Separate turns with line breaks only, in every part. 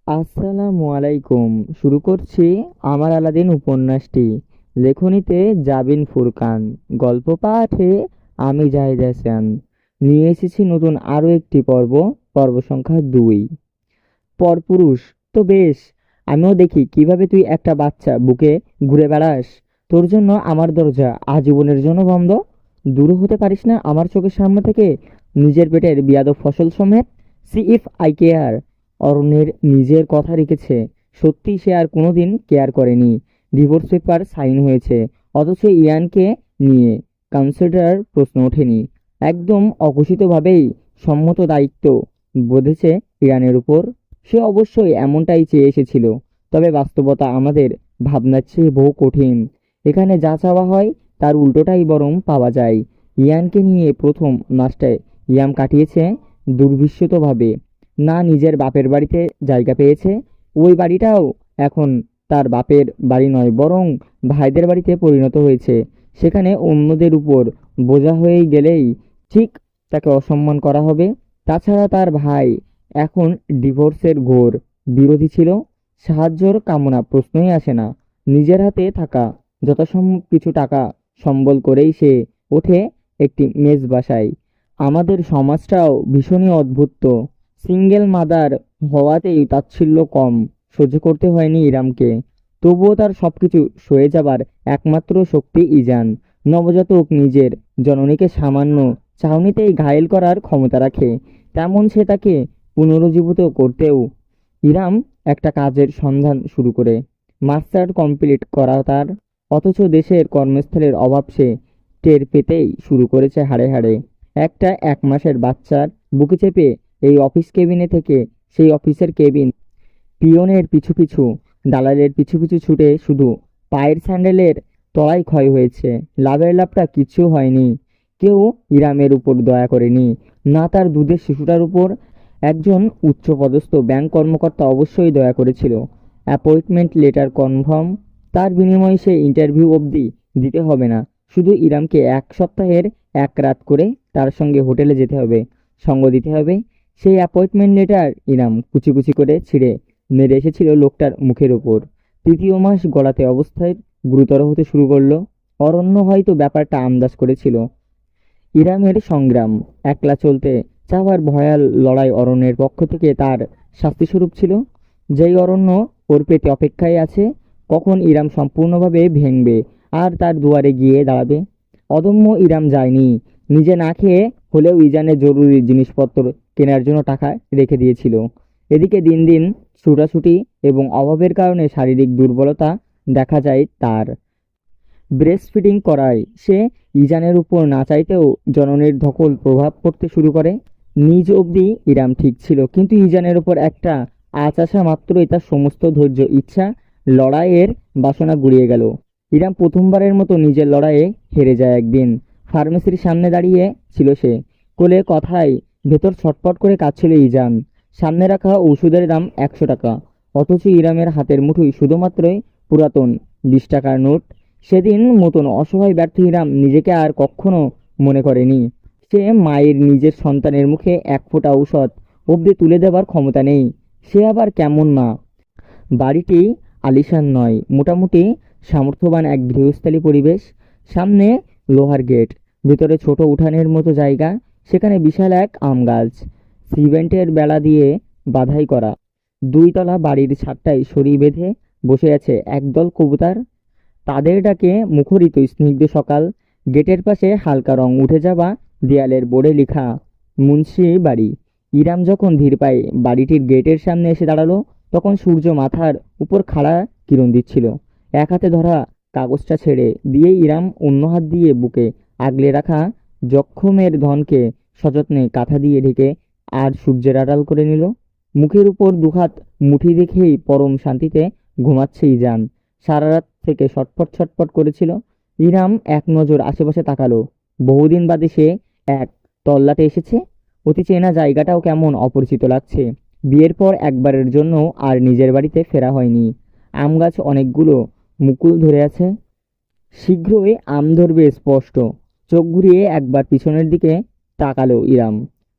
আসসালামু আলাইকুম। শুরু করছি আমার আলাদিন উপন্যাসটি। লেখনীতে জাবিন ফুরকান, গল্প পাঠে আমি জাহিদ হাসান। নিয়ে এসেছি নতুন আরও একটি পর্ব, পর্ব সংখ্যা 2। পরপুরুষ তো বেশ, আমিও দেখি কিভাবে তুই একটা বাচ্চা বুকে ঘুরে বেড়াস। তোর জন্য আমার দরজা আজীবনের জন্য বন্ধ। দূর হতে পারিস না আমার চোখের সামনে থেকে, নিজের পেটের বিয়াদব ফসল সমেত। See if I care. অরণ্যের নিজের কথা রেখেছে। সত্যি সে আর কোনোদিন কেয়ার করেনি। ডিভোর্স পেপার সাইন হয়েছে, অথচ ইয়ানকে নিয়ে কনসিডার প্রশ্ন ওঠেনি। একদম অঘোষিতভাবেই সম্মত দায়িত্ব বোধেছে ইরানের উপর। সে অবশ্যই এমনটাই চেয়ে এসেছিল, তবে বাস্তবতা আমাদের ভাবনার চেয়ে বহু কঠিন। এখানে যা চাওয়া হয় তার উল্টোটাই বরং পাওয়া যায়। ইয়ানকে নিয়ে প্রথম মাসটায় ইয়াম কাটিয়েছে দুর্বিশ্বতভাবে। না নিজের বাপের বাড়িতে জায়গা পেয়েছে, ওই বাড়িটাও এখন তার বাপের বাড়ি নয়, বরং ভাইদের বাড়িতে পরিণত হয়েছে। সেখানে অন্যদের উপর বোঝা হয়ে গেলেই ঠিক তাকে অসম্মান করা হবে। তাছাড়া তার ভাই এখন ডিভোর্সের ঘোর বিরোধী ছিল। সাহায্যর কামনা প্রশ্নই আসে না। নিজের হাতে থাকা যথাসম্ভব কিছু টাকা সম্বল করেই সে ওঠে একটি মেস বাসায়। আমাদের সমাজটাও ভীষণই অদ্ভুত। সিঙ্গেল মাদার হওয়াতেই তাচ্ছিল্য কম সহ্য করতে হয়নি ইরামকে। তবুও তার সবকিছু সয়ে যাবার একমাত্র শক্তি ইজান। নবজাতক নিজের জননীকে সামান্য চাহনিতেই ঘায়েল করার ক্ষমতা রাখে, তেমন সে তাকে পুনরুজ্জীবিত করতেও। ইরাম একটা কাজের সন্ধান শুরু করে, মাস্টার কমপ্লিট করা তার। অথচ দেশের কর্মস্থলের অভাব সে টের পেতেই শুরু করেছে হাড়ে হাড়ে। একটা 1 মাসের বাচ্চার বুকে চেপে এই অফিস কেবিনে থেকে সেই অফিসের কেবিন, পিয়নের পিছু পিছু, দালালের পিছু পিছু ছুটে শুধু পায়ের স্যান্ডেলের তলায় ক্ষয় হয়েছে। লাভের লাভটা কিচ্ছু হয়নি। কেউ ইরামের উপর দয়া করেনি, না তার দুধের শিশুটার উপর। একজন উচ্চপদস্থ ব্যাংক কর্মকর্তা অবশ্যই দয়া করেছিল। অ্যাপয়েন্টমেন্ট লেটার কনফার্ম, তার বিনিময়ে সে ইন্টারভিউ অবধি দিতে হবে না। শুধু ইরামকে 1 সপ্তাহের 1 রাত করে তার সঙ্গে হোটেলে যেতে হবে, সঙ্গ দিতে হবে। সেই অ্যাপয়েন্টমেন্ট লেটার ইরাম কুচি কুচি করে ছিঁড়ে নেড়ে এসেছিল লোকটার মুখের ওপর। 3য় মাস গড়াতে অবস্থায় গুরুতর হতে শুরু করলো। অরণ্য হয়তো ব্যাপারটা আন্দাজ করেছিল। ইরামের সংগ্রাম, একলা চলতে চাওয়ার ভয়াল লড়াই অরণ্যের পক্ষ থেকে তার শাস্তিস্বরূপ ছিল। যেই অরণ্য ওর পেটে অপেক্ষায় আছে, কখন ইরাম সম্পূর্ণভাবে ভেঙবে আর তার দুয়ারে গিয়ে দাঁড়াবে। অদম্য ইরাম যায়নি। নিজে না খেয়ে হলেও ইজানের জরুরি জিনিসপত্র কেনার জন্য টাকা রেখে দিয়েছিল। এদিকে দিন দিন ছুটাছুটি এবং অভাবের কারণে শারীরিক দুর্বলতা দেখা যায় তার। ব্রেস্ট ফিডিং করায় সে ইজানের উপর না চাইতেও জননীর ধকল প্রভাব পড়তে শুরু করে। নিজ অবধি ইরাম ঠিক ছিল, কিন্তু ইজানের উপর একটা আঁচ আসা মাত্রই তার সমস্ত ধৈর্য, ইচ্ছা, লড়াইয়ের বাসনা গুড়িয়ে গেল। ইরাম প্রথমবারের মতো নিজের লড়াইয়ে হেরে যায় একদিন। ফার্মেসির সামনে দাঁড়িয়ে ছিল সে, কোলে কথায় ভেতর ছটপট করে কাঁদছিল ইজান। সামনে রাখা ওষুধের দাম 100 টাকা, অথচ ইরামের হাতের মুঠোয় শুধুমাত্রই পুরাতন 20 টাকার নোট। সেদিন মতন অসহায় ব্যর্থ ইরাম নিজেকে আর কখনো মনে করেনি। সে মায়ের নিজের সন্তানের মুখে 1 ফোঁটা ঔষধ অবধি তুলে দেবার ক্ষমতা নেই। সে আবার কেমন মা? বাড়িটি আলিশান নয়, মোটামুটি সামর্থ্যবান এক গৃহস্থালী পরিবেশ। সামনে লোহার গেট, ভেতরে ছোট উঠানের মতো জায়গা, সেখানে বিশাল এক আম গাছ, সিমেন্টের বেড়া দিয়ে বাধাই করা। 2 তলা বাড়ির ছাদটায় সরি বেঁধে বসে আছে একদল কবুতর। তাদের ডাকে মুখরিত স্নিগ্ধ সকাল। গেটের পাশে হালকা রং উঠে যাওয়া দেয়ালের বোর্ডে লেখা মুন্সি বাড়ি। ইরাম যখন ধীর পায়ে বাড়িটির গেটের সামনে এসে দাঁড়ালো, তখন সূর্য মাথার উপর খাড়া কিরণ দিচ্ছিল। এক হাতে ধরা কাগজটা ছেড়ে দিয়ে ইরাম অন্য হাত দিয়ে বুকে আগলে রাখা জখমের ধনকে সযত্নে কাঁথা দিয়ে ঢেকে আর সূর্যের আড়াল করে নিল। মুখের উপর দুহাত মুঠি রেখেই পরম শান্তিতে ঘুমাচ্ছে ইজান। সারা রাত থেকে ছটফট ছটফট করেছিল। ইরাম এক নজর আশেপাশে তাকালো। বহুদিন বাদে সে এক তল্লাটে এসেছে। অতি চেনা জায়গাটাও কেমন অপরিচিত লাগছে। বিয়ের পর একবারের জন্য আর নিজের বাড়িতে ফেরা হয়নি। আম গাছ অনেকগুলো মুকুল ধরে আছে, শীঘ্রই আম ধরবে স্পষ্ট। চোখ ঘুরিয়ে একবার পিছনের দিকে তাকালো ইরাম।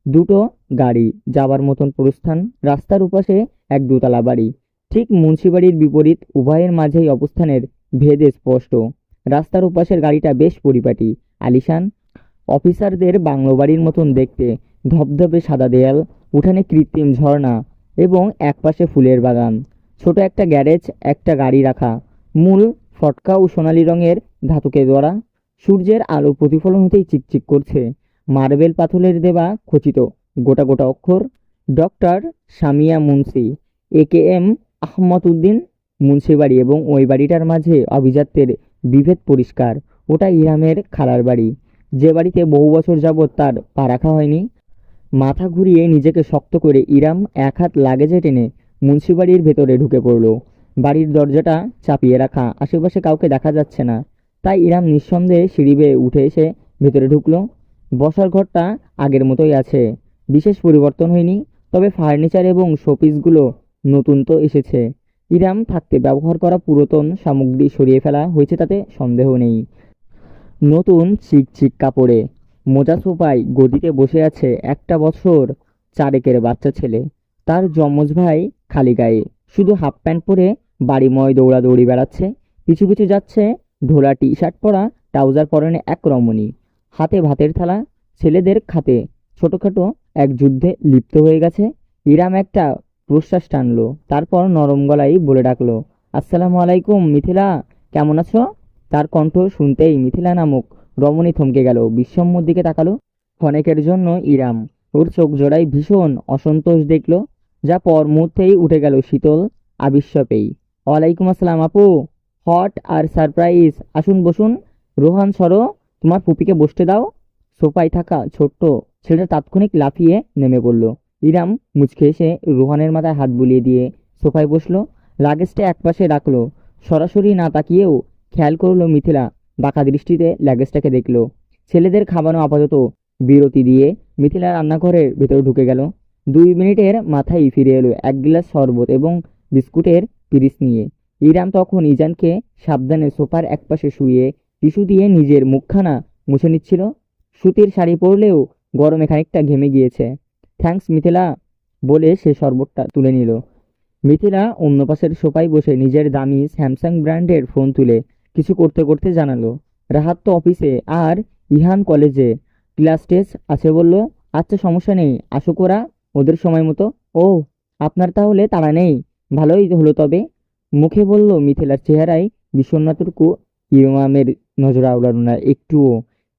দুটো গাড়ি, যাবার মতন প্রস্থান। রাস্তার উপাশে এক দোতলা বাড়ি, ঠিক মুন্সিবাড়ির বিপরীত। উভয়ের মাঝেই অবস্থানের ভেদ স্পষ্ট। রাস্তার ওপাশের গাড়িটা বেশ পরিপাটি, আলিশান, অফিসারদের বাংলো বাড়ির মতন দেখতে। ধবধবে সাদা দেয়াল, উঠানে কৃত্রিম ঝর্ণা এবং একপাশে ফুলের বাগান। ছোট একটা গ্যারেজ, একটা গাড়ি রাখা, মূল ফটকা ও সোনালি রঙের ধাতুকে দরা। সূর্যের আলো প্রতিফলন হতেই চিকচিক করছে। মার্বেল পাথরের দেওয়া খচিত গোটা গোটা অক্ষর, ডক্টর সামিয়া মুন্সি, AKM আহমদ উদ্দিন মুন্সিবাড়ি। এবং ওই বাড়িটার মাঝে অভিজাত্যের বিভেদ পরিষ্কার। ওটা ইরামের খালার বাড়ি, যে বাড়িতে বহু বছর যাবৎ তার পা রাখা হয়নি। মাথা ঘুরিয়ে নিজেকে শক্ত করে ইরাম এক হাত লাগেজে টেনে মুন্সিবাড়ির ভেতরে ঢুকে পড়ল। বাড়ির দরজাটা চাপিয়ে রাখা, আশেপাশে কাউকে দেখা যাচ্ছে না। তাই ইরাম নিঃসন্দেহে সিঁড়ি বেয়ে উঠে এসে ভেতরে ঢুকলো। বসার ঘরটা আগের মতোই আছে, বিশেষ পরিবর্তন হয়নি। তবে ফার্নিচার এবং শোপিসগুলো নতুন তো এসেছে। ইরাম থাকতে ব্যবহার করা পুরাতন সামগ্রী সরিয়ে ফেলা হয়েছে, তাতে সন্দেহ নেই। নতুন চিকচিক কাপড়ে মোজা সোফায় গদিতে বসে আছে একটা বছর চারেকের বাচ্চা ছেলে। তার যমজ ভাই খালি গায়ে, শুধু হাফ প্যান্ট পরে বাড়িময় দৌড়াদৌড়ি বেড়াচ্ছে। পিছু পিছু যাচ্ছে ঢোলা টি শার্ট পরা, ট্রাউজার পরনে এক রমণী, হাতে ভাতের থালা। ছেলেদের খাতে ছোটখাটো এক যুদ্ধে লিপ্ত হয়ে গেছে। ইরাম একটা প্রশ্বাস টানলো, তারপর নরম গলায় বলে ডাকলো, আসসালামু আলাইকুম মিথিলা, কেমন আছো? তার কণ্ঠ শুনতেই মিথিলা নামক রমণী থমকে গেল, বিস্ময়ের দিকে তাকালো। ক্ষণেকের জন্য ইরাম ওর চোখ জোড়ায় ভীষণ অসন্তোষ দেখল, যা পর মুহূর্তেই উঠে গেল শীতল আবিস্যপেই। ওয়ালাইকুম আসসালাম আপু, হট আর সারপ্রাইজ, আসুন বসুন। রোহান সরো, তোমার পুপিকে বসতে দাও। সোফায় থাকা ছোট্ট ছেলেটা তাৎক্ষণিক লাফিয়ে নেমে পড়ল। ইরাম মুচকে এসে রোহানের মাথায় হাত বুলিয়ে দিয়ে সোফায় বসলো, লাগেজটা একপাশে রাখলো। সরাসরি না তাকিয়েও খেয়াল করলো মিথিলা বাঁকা দৃষ্টিতে লাগেজটাকে দেখলো। ছেলেদের খাবানো আপাতত বিরতি দিয়ে মিথিলা রান্নাঘরের ভেতর ঢুকে গেল। 2 মিনিটের মাথায় ফিরে এলো এক গ্লাস শরবত এবং বিস্কুটের পিরিচ নিয়ে। ইরাম তখন ইজানকে সাবধানে সোফার একপাশে শুয়ে টিস্যু দিয়ে নিজের মুখখানা মুছে নিচ্ছিল। সুতির শাড়ি পরলেও গরমে খানিকটা ঘেমে গিয়েছে। থ্যাঙ্কস মিথিলা, বলে সে শরবতটা তুলে নিল। মিথিলা অন্য পাশের সোফায় বসে নিজের দামি স্যামসাং ব্র্যান্ডের ফোন তুলে কিছু করতে করতে জানালো, রাহাত তো অফিসে আর ইহান কলেজে, ক্লাস টেস্ট আছে বলল। আচ্ছা সমস্যা নেই, আসুক ওরা ওদের সময় মতো। ও, আপনার তাহলে তাড়া নেই, ভালোই হলো তবে, মুখে বলল মিথিলার চেহারায় বিষণ্ণতাটুকু ইমামের নজর আওড়ালো না একটুও।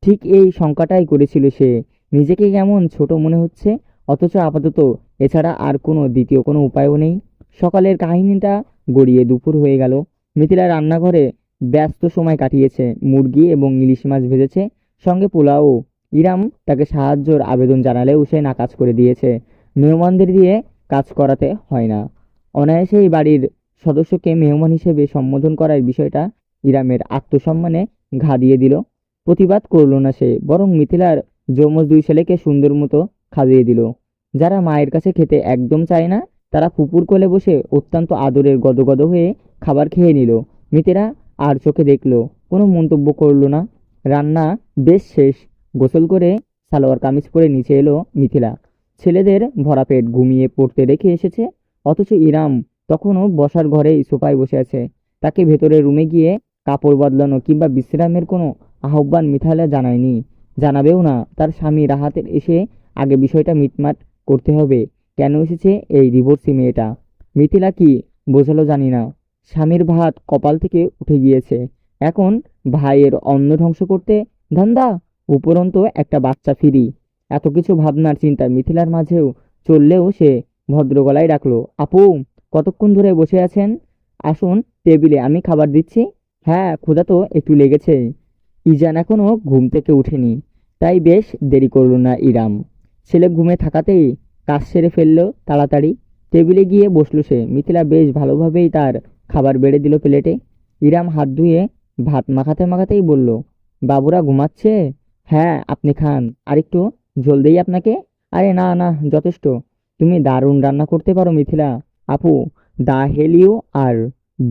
ঠিক এই শঙ্কাটাই করেছিল সে, নিজেকে কেমন ছোট মনে হচ্ছে, অথচ আপাতত এছাড়া আর দ্বিতীয় কোনো উপায়ও নেই। সকালের কাহিনীটা গড়িয়ে দুপুর হয়ে গেল। মিথিলা রান্নাঘরে ব্যস্ত সময় কাটিয়েছে, মুরগি এবং ইলিশ মাছ ভেজেছে, সঙ্গে পোলাও। ইরাম তাকে সাহায্যের আবেদন জানালেও সে নাকাচ করে দিয়েছে। মেহমানদের দিয়ে কাজ করাতে হয় না। অনায়াসে এই বাড়ির সদস্যকে মেহমান হিসেবে সম্বোধন করার বিষয়টা ইরামের আত্মসম্মানে ঘা দিয়ে দিল। প্রতিবাদ করল না সে, বরং মিথিলার যমজ 2 ছেলেকে সুন্দর মতো খাইয়ে দিল। যারা মায়ের কাছে খেতে একদম চায় না, তারা ফুপুর কোলে বসে অত্যন্ত আদরের গদগদ হয়ে খাবার খেয়ে নিল। মিথিলা আর চোখে দেখলো, কোনো মন্তব্য করলো না। রান্না বেশ শেষ। গোসল করে সালোয়ার কামিজ পরে নিচে এলো মিথিলা। ছেলেদের ভরা পেট ঘুমিয়ে পড়তে রেখে এসেছে, অথচ ইরাম তখনও বসার ঘরেই সোফায় বসে আছে। তাকে ভেতরের রুমে গিয়ে কাপড় বদলানো কিংবা বিশ্রামের কোনো আহ্বান মিথিলা জানায়নি, জানাবেও না। তার স্বামী রাহাতের এসে আগে বিষয়টা মিটমাট করতে হবে। কেন এসেছে এই ডিভোর্সি মেয়েটা? মিথিলা কি বোঝালো জানি না। স্বামীর ভাত কপাল থেকে উঠে গিয়েছে, এখন ভাইয়ের অন্ন ধ্বংস করতে ধান্দা, উপরন্তু একটা বাচ্চা ফিরি। এত কিছু ভাবনার চিন্তা মিথিলার মাঝেও চললেও সে ভদ্র গলায় ডাকলো, আপু, কতক্ষণ ধরে বসে আছেন? আসুন টেবিলে, আমি খাবার দিচ্ছি। হ্যাঁ, ক্ষুধা তো একটু লেগেছে। ইজান এখনো ঘুম থেকে উঠেনি, তাই বেশ দেরি করল না ইরাম। ছেলে ঘুমে থাকাতেই কাজ সেরে ফেললো তাড়াতাড়ি। টেবিলে গিয়ে বসলো সে। মিথিলা বেশ ভালোভাবেই তার খাবার বেড়ে দিল প্লেটে। ইরাম হাত ধুয়ে ভাত মাখাতে মাখাতেই বলল, বাবুরা ঘুমাচ্ছে? হ্যাঁ, আপনি খান, আর একটু ঝোল দেই আপনাকে? আরে না না, যথেষ্ট। তুমি দারুণ রান্না করতে পারো মিথিলা আপু, the hell you are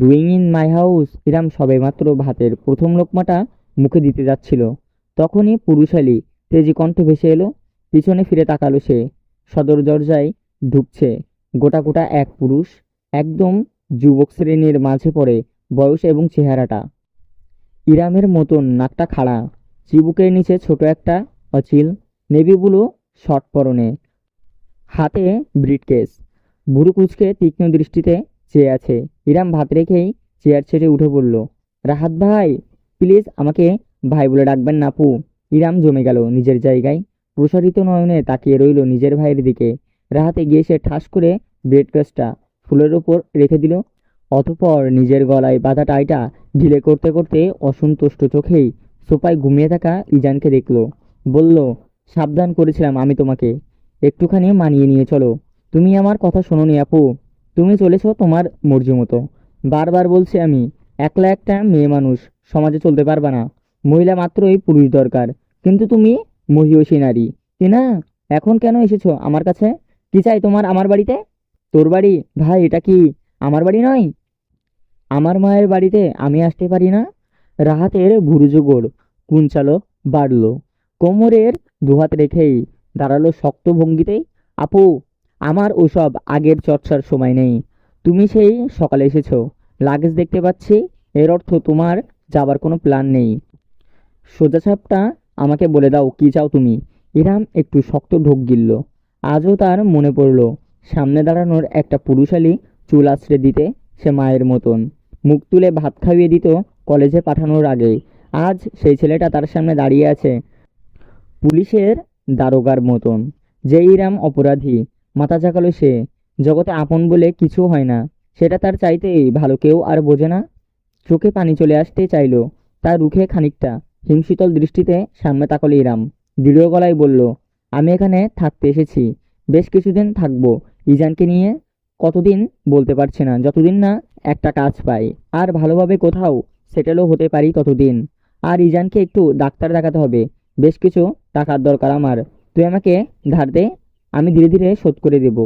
doing in my house. Iram সবেমাত্র ভাতের প্রথম লোকমাটা মুখে দিতে যাচ্ছিল, তখনই পুরুষালী তেজি কণ্ঠ ভেসে এলো। পিছনে ফিরে তাকালো সে। সদর দরজায় ঢুকছে গোটা গোটা এক পুরুষ, একদম যুবক শ্রেণীর মাঝে পড়ে বয়স এবং চেহারাটা। ইরামের মতন নাকটা খাড়া, চিবুকের নিচে ছোট একটা অচিল নেভি ব্লু শর্ট পরনে, হাতে ব্রিটকেস, বুড়ো কুচকে তীক্ষ্ণ দৃষ্টিতে চেয়ে আছে। ইরাম ভাত রেখেই চেয়ার ছেড়ে উঠে পড়ল। রাহাত ভাই, প্লিজ আমাকে ভাই বলে ডাকবেন না আপু। ইরাম জমে গেল নিজের জায়গায়, প্রসারিত নয়নে তাকিয়ে রইল নিজের ভাইয়ের দিকে। রাহাতে গিয়ে সে ঠাস করে ব্রেডক্রাস্টটা ফুলের ওপর রেখে দিল। অতঃপর নিজের গলায় বাঁধা টাইটা ঢিলে করতে করতে অসন্তুষ্ট চোখেই সোফায় ঘুমিয়ে থাকা ইজানকে দেখল। বলল, সাবধান করেছিলাম আমি তোমাকে, একটুখানি মানিয়ে নিয়ে চলো। তুমি আমার কথা শোনোনি আপু, তুমি চলেছো তোমার মর্জি মতো। বারবার বলছি আমি, একলা একটা মেয়ে মানুষ সমাজে চলতে পারবা না। মহিলা মাত্রই পুরুষ দরকার, কিন্তু তুমি মহিয়সী নারী, কি না? এখন কেন এসেছো আমার কাছে? কি চাই তোমার আমার বাড়িতে? তোর বাড়ি? ভাই, এটা কি আমার বাড়ি নয়? আমার মায়ের বাড়িতে আমি আসতে পারি না? রাহাতের ভুরুজোগর কুঞ্চালো বাড়ল, কোমরের দুহাত রেখেই দাঁড়ালো শক্ত ভঙ্গিতেই। আপু, আমার ওসব আগের চর্চার সময় নেই। তুমি সেই সকালে এসেছো, লাগেজ দেখতে পাচ্ছি, এর অর্থ তোমার যাবার কোনো প্ল্যান নেই। সোজাসাপটা আমাকে বলে দাও, কি চাও তুমি? ইরাম একটু শক্ত ঢোক গিলল। আজও তার মনে পড়ল সামনে দাঁড়ানোর একটা পুরুষালী চুল আঁচড়ে দিতে সে মায়ের মতন মুখ তুলে ভাত খাইয়ে দিত কলেজে পাঠানোর আগে। আজ সেই ছেলেটা তার সামনে দাঁড়িয়ে আছে পুলিশের দারোগার মতন। যে ইরাম অপরাধী, মাথা ঝাঁকালো সে। জগতে আপন বলে কিছু হয় না, সেটা তার চাইতেই ভালো কেউ আর বোঝে না। চোখে পানি চলে আসতে চাইল তার, রুখে খানিকটা হিমশীতল দৃষ্টিতে সামনে তাকালো ইরাম। দৃঢ় গলায় বলল, আমি এখানে থাকতে এসেছি, বেশ কিছুদিন থাকবো ইজানকে নিয়ে। কতদিন বলতে পারছি না, যতদিন না একটা কাজ পাই আর ভালোভাবে কোথাও সেটেলও হতে পারি ততদিন। আর ইজানকে একটু ডাক্তার দেখাতে হবে, বেশ কিছু টাকার দরকার আমার। তুই আমাকে ধার দে, আমি ধীরে ধীরে শোধ করে দেব।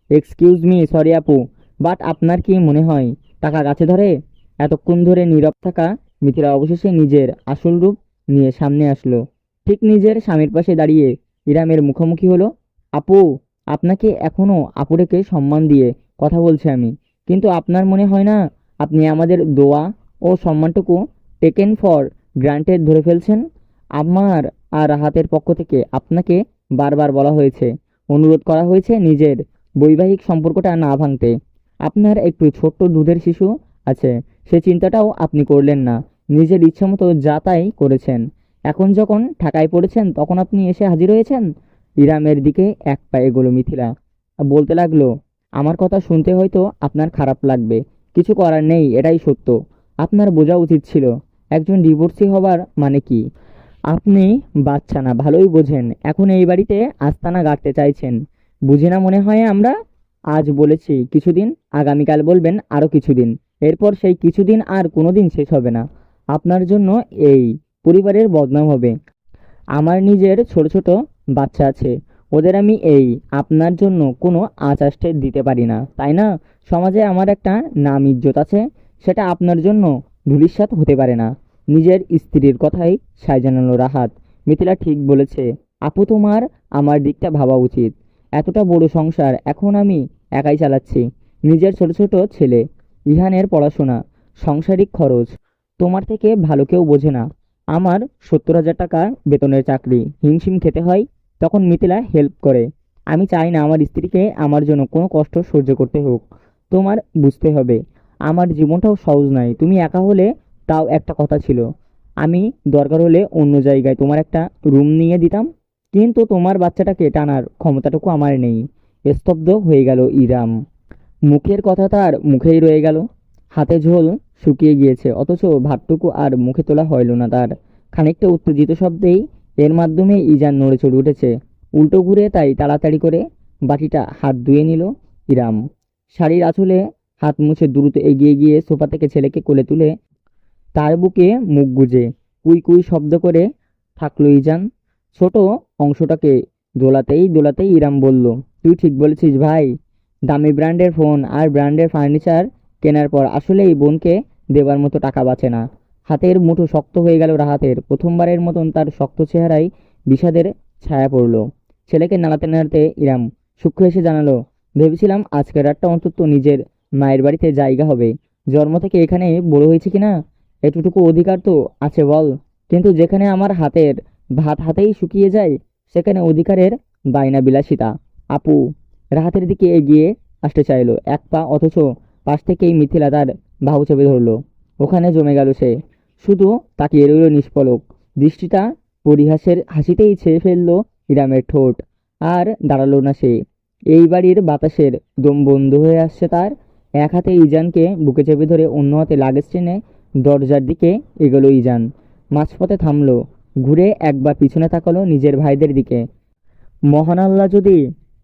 এক্সকিউজ মি, সরি আপু, বাট আপনার কি মনে হয় টাকা গাছে ধরে? এতক্ষণ ধরে নীরব থাকা মিথিলা অবশেষে নিজের আসল রূপ নিয়ে সামনে আসলো। ঠিক নিজের স্বামীর পাশে দাঁড়িয়ে ইরামের মুখোমুখি হলো। আপু, আপনাকে এখনো আপু ডেকে সম্মান দিয়ে কথা বলছি আমি, কিন্তু আপনার মনে হয় না আপনি আমাদের দোয়া ও সম্মানটুকু টেকেন ফর গ্রান্টেড ধরে ফেলছেন? আমার আর হাতের পক্ষ থেকে আপনাকে বারবার বলা হয়েছে, অনুরোধ করা হয়েছে নিজের বৈবাহিক সম্পর্কটা না ভাঙতে। আপনার একটু ছোট্ট দুধের শিশু আছে, সে চিন্তাটাও আপনি করলেন না, নিজের ইচ্ছামতো যা তাই করেছেন। এখন যখন ঠাকায় পড়েছেন তখন আপনি এসে হাজির হয়েছেন। ইরামের দিকে এক পা এগোলো মিথিলা, বলতে লাগলো, আমার কথা শুনতে হয়তো আপনার খারাপ লাগবে, কিছু করার নেই, এটাই সত্য। আপনার বোঝা উচিত ছিল একজন ডিভোর্সি হবার মানে কি। আপনি বাচ্চা না, ভালোই বোঝেন। এখন এই বাড়িতে আস্তানা গাড়তে চাইছেন, বুঝি না মনে হয় আমরা? আজ বলেছি কিছুদিন, আগামীকাল বলবেন আরও কিছুদিন, এরপর সেই কিছুদিন আর কোনোদিন শেষ হবে না। আপনার জন্য এই পরিবারের বদনাম হবে। আমার নিজের ছোট ছোট বাচ্চা আছে, ওদের আমি এই আপনার জন্য কোনো আঁচাষ্টে দিতে পারি না, তাই না? সমাজে আমার একটা নাম ইজ্জত আছে, সেটা আপনার জন্য ধূলিসাৎ হতে পারে না। নিজের স্ত্রীর কথাই সায় জানালো রাহাত। মিথিলা ঠিক বলেছে আপু, তোমার আমার দিকটা ভাবা উচিত। এতটা বড় সংসার এখন আমি একাই চালাচ্ছি। নিজের ছোট ছোট ছেলে, ইহানের পড়াশোনা, সংসারিক খরচ তোমার থেকে ভালো কেউ বোঝে না। আমার 70,000 টাকা বেতনের চাকরি, হিমশিম খেতে হয়, তখন মিথিলা হেল্প করে। আমি চাই না আমার স্ত্রীকে আমার জন্য কোনো কষ্ট সহ্য করতে হোক। তোমার বুঝতে হবে আমার জীবনটাও সহজ নয়। তুমি একা হলে তাও একটা কথা ছিল, আমি দরকার হলে অন্য জায়গায় তোমার একটা রুম নিয়ে দিতাম, কিন্তু তোমার বাচ্চাটাকে টানার ক্ষমতাটুকু আমার নেই। স্তব্ধ হয়ে গেল ইরাম, মুখের কথা তার মুখেই রয়ে গেল। হাতে ঝোল শুকিয়ে গিয়েছে, অথচ ভাতটুকু আর মুখে তোলা হইল না তার। খানিকটা উত্তেজিত শব্দেই এর মাধ্যমে ইজান নড়ে চড়ে উঠেছে, উল্টো ঘুরে, তাই তাড়াতাড়ি করে বাটিটা হাত ধুয়ে নিল ইরাম। শাড়ির আঁচলে হাত মুছে দ্রুত এগিয়ে গিয়ে সোফা থেকে ছেলেকে কোলে তুলে তার বুকে মুখ গুজে কুই কুই শব্দ করে থাকলো ইজান। ছোট অংশটাকে দোলাতেই দোলাতেই ইরাম বলল, তুই ঠিক বলেছিস ভাই। দামি ব্র্যান্ডের ফোন আর ব্র্যান্ডের ফার্নিচার কেনার পর আসলে এই বোনকে দেবার মতো টাকা বাঁচে না। হাতের মুঠো শক্ত হয়ে গেল রাহাতের। প্রথমবারের মতন তার শক্ত চেহারায় বিষাদের ছায়া পড়ল। ছেলেকে নাড়াতে নাড়াতে ইরাম সূক্ষ্ম এসে জানালো, ভেবেছিলাম আজকের রাতটা অন্তত নিজের মায়ের বাড়িতে জায়গা হবে। জন্ম থেকে এখানে বড় হয়েছে কিনা এতটুকু অধিকার তো আছে বল। কিন্তু যেখানে আমার হাতের ভাত হাতেই শুকিয়ে যায়, সেখানে অধিকারের বায়না বিলাসিতা। আপু রাহাতের দিকে এগিয়ে আসতে চাইলো এক পা, অথচ পাশ থেকেই মিথিলা তার বাহু চেপে ধরলো। ওখানে জমে গেল সে, শুধু তাকিয়ে রইল নিষ্পলক দৃষ্টিটা। পরিহাসের হাসিতেই ছেয়ে ফেললো ইরামের ঠোঁট। আর দাঁড়ালো না সে। এই বাড়ির বাতাসের দম বন্ধ হয়ে আসছে তার। এক হাতে ইজানকে বুকে চেপে ধরে অন্য হাতে লাগেজ টেনে দরজার দিকে এগোলো ইজান। মাঝপথে থামলো, ঘুরে একবার পিছনে তাকালো নিজের ভাইদের দিকে। মহান আল্লাহ যদি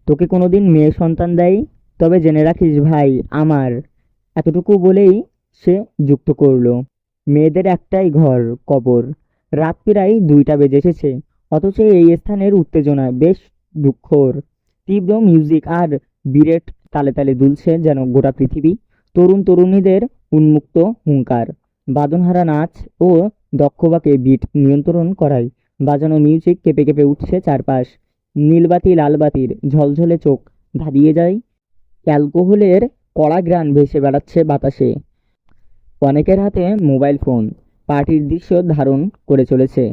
তোকে কোনোদিন মেয়ে সন্তান দেয়, তবে জেনে রাখিস ভাই আমার। এতটুকু বলেই সে যুক্ত করলো, মেয়েদের একটাই ঘর, কবর। রাত প্রায় 2টা বেজে এসেছে, অথচ এই স্থানের উত্তেজনা বেশ দুঃখর। তীব্র মিউজিক আর বিরেট তালে তালে দুলছে যেন গোটা পৃথিবী। তরুণ তরুণীদের উন্মুক্ত হুঙ্কার, বাদনহারা নাচ ও দক্ষবাকে বিট নিয়ন্ত্রণ করায় বাজানো মিউজিক কেঁপে কেঁপে উঠছে চারপাশ। নীলবাতি লালবাতির ঝলঝলে চোখ ধাঁধিয়ে যায়। অ্যালকোহলের কড়া ঘ্রাণ ভেসে বেড়াচ্ছে বাতাসে। অনেকের হাতে মোবাইল ফোন পার্টির দৃশ্য ধারণ করে চলেছে।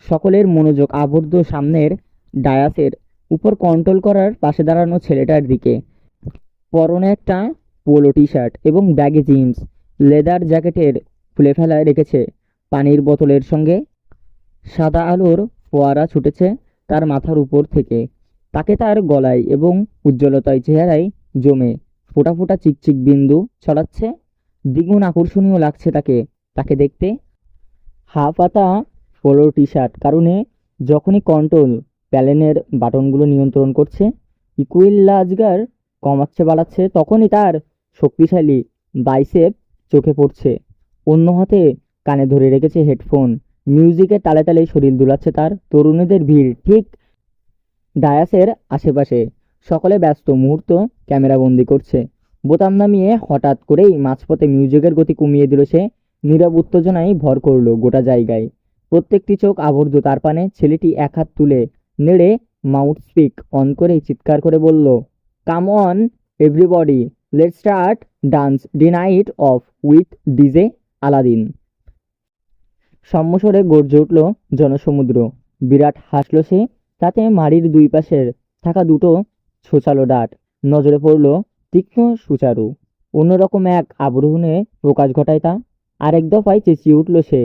সকলের মনোযোগ আবদ্ধ সামনের ডায়াসের উপর কন্ট্রোল করার পাশে দাঁড়ানো ছেলেটার দিকে। পরনে একটা পোলো টি শার্ট এবং ব্যাগি জিন্স, লেদার জ্যাকেটের খুলে ফেলা রেখেছে পানির বোতলের সঙ্গে। সাদা আলোর ফোয়ারা ছুটেছে তার মাথার উপর থেকে, তাকে তার গলায় এবং উজ্জ্বলতায় চেহারায় জমে ফোঁটা ফোঁটা চিকচিক বিন্দু ছড়াচ্ছে। দ্বিগুণ আকর্ষণীয় লাগছে তাকে তাকে দেখতে। হাফ হাতা পোলো টি শার্ট কারণে যখনই কন্ট্রোল প্যানেলের বাটনগুলো নিয়ন্ত্রণ করছে, ইকুইলাইজার কমাচ্ছে বাড়াচ্ছে, তখনই তার শক্তিশালী বাইসেপ চোখে পড়ছে। অন্য হাতে কানে ধরে রেখেছে হেডফোন। মিউজিকের তালে তালে শরীর দুলাচ্ছে তার। তরুণীদের ভিড় ঠিক ডায়াসের আশেপাশে, সকলে ব্যস্ত, মুহূর্ত ক্যামেরাবন্দি করছে। বোতাম নামিয়ে হঠাৎ করেই মাঝপথে মিউজিকের গতি কমিয়ে দিল সে। নীরব উত্তেজনায় ভর করলো গোটা জায়গায়। প্রত্যেকটি চোখ আবদ্ধ তার পানে। ছেলেটি এক হাত তুলে নেড়ে মাউথ স্পিক অন করে চিৎকার করে বলল, come on everybody, let's start dance the night off with DJ Aladdin. সম্মস্বরে গর্জে উঠল জনসমুদ্র। বিরাট হাসল সে, তাতে মাড়ির দুই পাশের থাকা দুটো ছোচালো দাঁত নজরে পড়ল, তীক্ষ্ণ সুচারু। অন্যরকম এক আবরোহণে প্রকাশ ঘটায় তা। আরেক দফায় চেঁচিয়ে উঠল সে,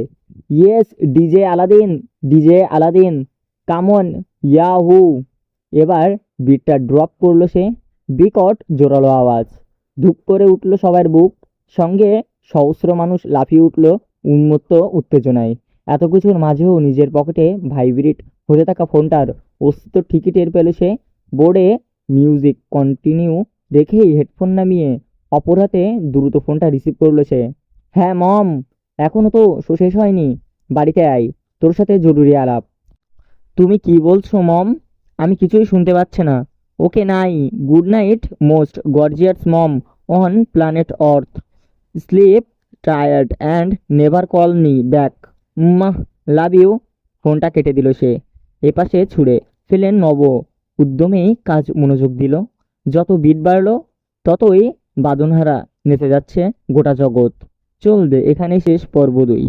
yes DJ Aladdin, DJ Aladdin, come on yahoo. এবার বিটটা ড্রপ করলো সে। বিকট জোরালো আওয়াজ, ধূপ করে উঠল সবার বুক। সঙ্গে সহস্র মানুষ লাফিয়ে উঠল উন্মত্ত উত্তেজনায়। এত কিছুর মাঝেও নিজের পকেটে ভাইব্রেট হতে থাকা ফোনটার অস্তিত্ব ঠিকই টের পেল সে। বোর্ডে মিউজিক কন্টিনিউ রেখেই হেডফোন নামিয়ে অপর হাতে দ্রুত ফোনটা রিসিভ করলো সে। হ্যাঁ মম, এখনো তো শেষ হয়নি, বাড়িতে আয়, তোর সাথে জরুরি আলাপ। তুমি কি বলছো মম? আমি কিছুই শুনতে পাচ্ছি না। ওকে নাই, good night most gorgeous mom on planet earth. Sleep tired and never call me back. Love you. ফোনটা কেটে দিল সে। এপাশে ছুঁড়ে ফেলেন নব। উদ্যমেই কাজ মনোযোগ দিল। যত বিট বাড়ল ততই বাদনহারা নেচে যাচ্ছে গোটা জগৎ। চলবে এখানেই শেষ পর্ব 2।